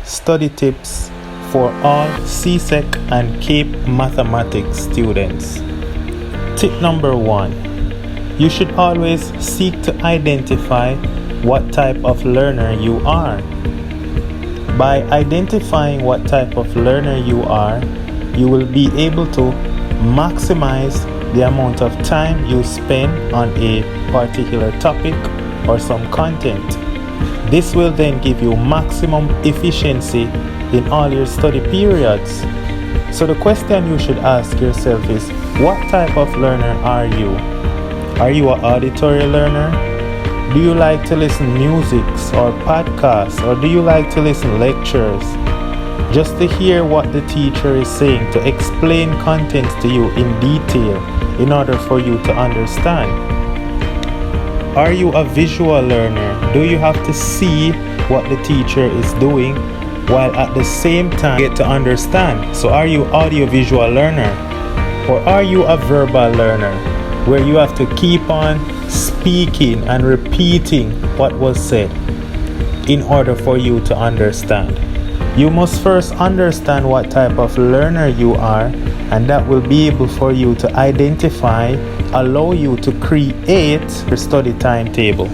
study tips for all Csec and Cape mathematics students. Tip number 1. You should always seek to identify what type of learner you are. By identifying what type of learner you are, you will be able to maximize the amount of time you spend on a particular topic or some content. This will then give you maximum efficiency in all your study periods. So the question you should ask yourself is, what type of learner are you? Are you an auditory learner? Do you like to listen music or podcasts, or do you like to listen lectures? Just to hear what the teacher is saying, to explain contents to you in detail in order for you to understand. Are you a visual learner? Do you have to see what the teacher is doing while at the same time get to understand? So are you audio-visual learner? Or are you a verbal learner where you have to keep on speaking and repeating what was said in order for you to understand? You must first understand what type of learner you are, and that will be able for you to identify, allow you to create your study timetable.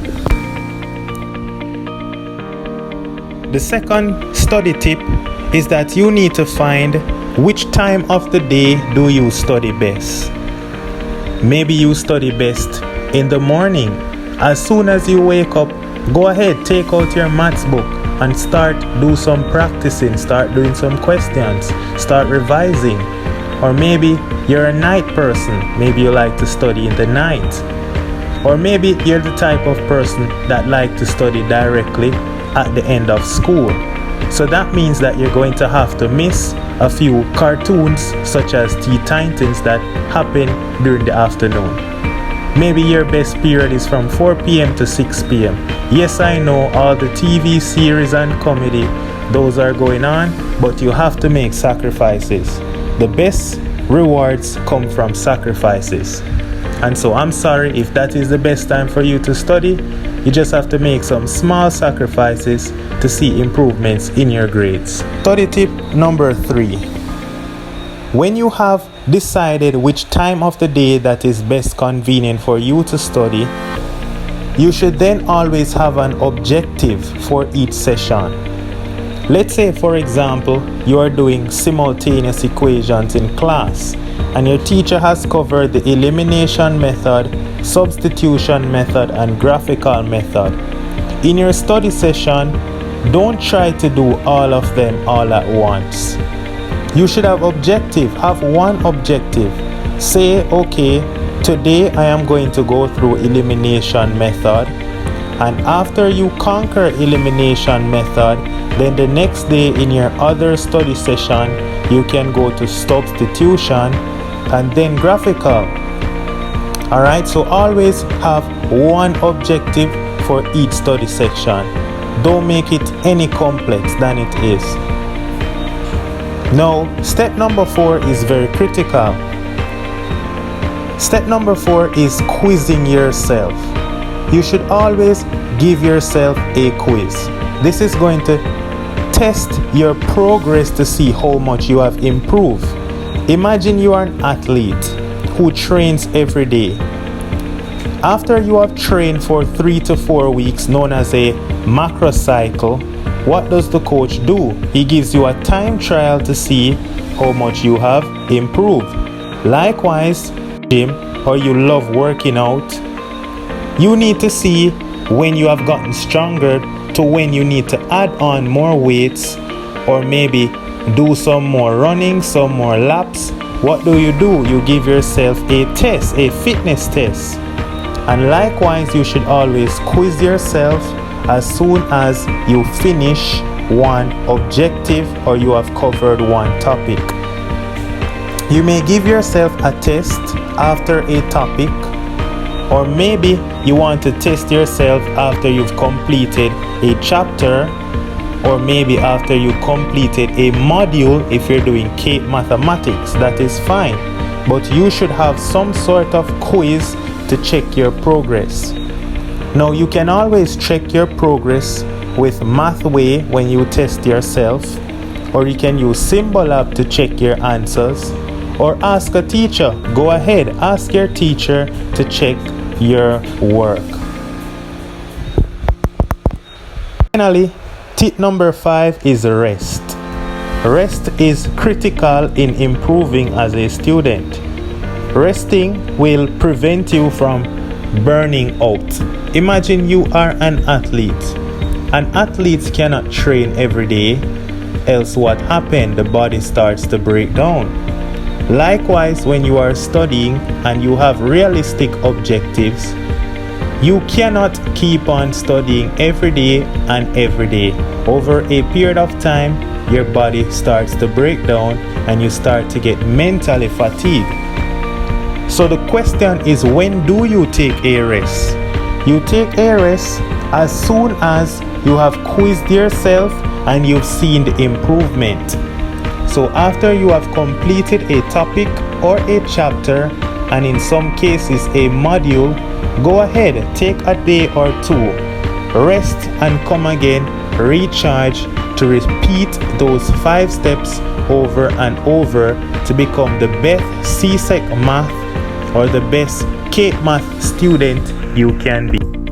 The second study tip is that you need to find which time of the day do you study best. Maybe you study best in the morning. As soon as you wake up, go ahead, take out your maths book and start do some practicing, start doing some questions, start revising. Or maybe you're a night person, maybe you like to study in the night. Or maybe you're the type of person that like to study directly at the end of school. So that means that you're going to have to miss a few cartoons such as Teen Titans that happen during the afternoon. Maybe your best period is from 4 p.m. to 6 p.m. Yes, I know all the TV series and comedy, those are going on, but you have to make sacrifices. The best rewards come from sacrifices. And so I'm sorry if that is the best time for you to study. You just have to make some small sacrifices to see improvements in your grades. Study tip number 3. When you have decided which time of the day that is best convenient for you to study, you should then always have an objective for each session. Let's say, for example, you are doing simultaneous equations in class, and your teacher has covered the elimination method, substitution method, and graphical method. In your study session, don't try to do all of them all at once. You should have one objective. Say, okay, today I am going to go through elimination method, and after you conquer elimination method, then the next day in your other study session, you can go to substitution and then graphical. Alright, so always have one objective for each study section. Don't make it any complex than it is. Now, step number 4 is very critical. Step number 4 is quizzing yourself. You should always give yourself a quiz. This is going to test your progress to see how much you have improved. Imagine you are an athlete who trains every day. After you have trained for 3 to 4 weeks, known as a macro cycle, what does the coach do? He gives you a time trial to see how much you have improved. Likewise, gym, or you love working out, you need to see when you have gotten stronger to when you need to add on more weights, or maybe do some more running, some more laps. What do? You give yourself a test, a fitness test. And likewise, you should always quiz yourself as soon as you finish one objective or you have covered one topic. You may give yourself a test after a topic, or maybe you want to test yourself after you've completed a chapter, or maybe after you completed a module. If you're doing Cape mathematics, that is fine, but you should have some sort of quiz to check your progress. Now, you can always check your progress with Mathway when you test yourself, or you can use Symbolab to check your answers, or ask a teacher. Go ahead, ask your teacher to check your work. Finally, tip number 5 is rest. Rest is critical in improving as a student. Resting will prevent you from burning out. Imagine you are an athlete. An athlete cannot train every day, else what happens? The body starts to break down. Likewise, when you are studying and you have realistic objectives, you cannot keep on studying every day and every day. Over a period of time, your body starts to break down and you start to get mentally fatigued. So the question is, when do you take a rest? You take a rest as soon as you have quizzed yourself and you've seen the improvement. So after you have completed a topic or a chapter, and in some cases a module, go ahead, take a day or two, rest and come again, recharge to repeat those 5 steps over and over to become the best Csec math or the best Cape math student you can be.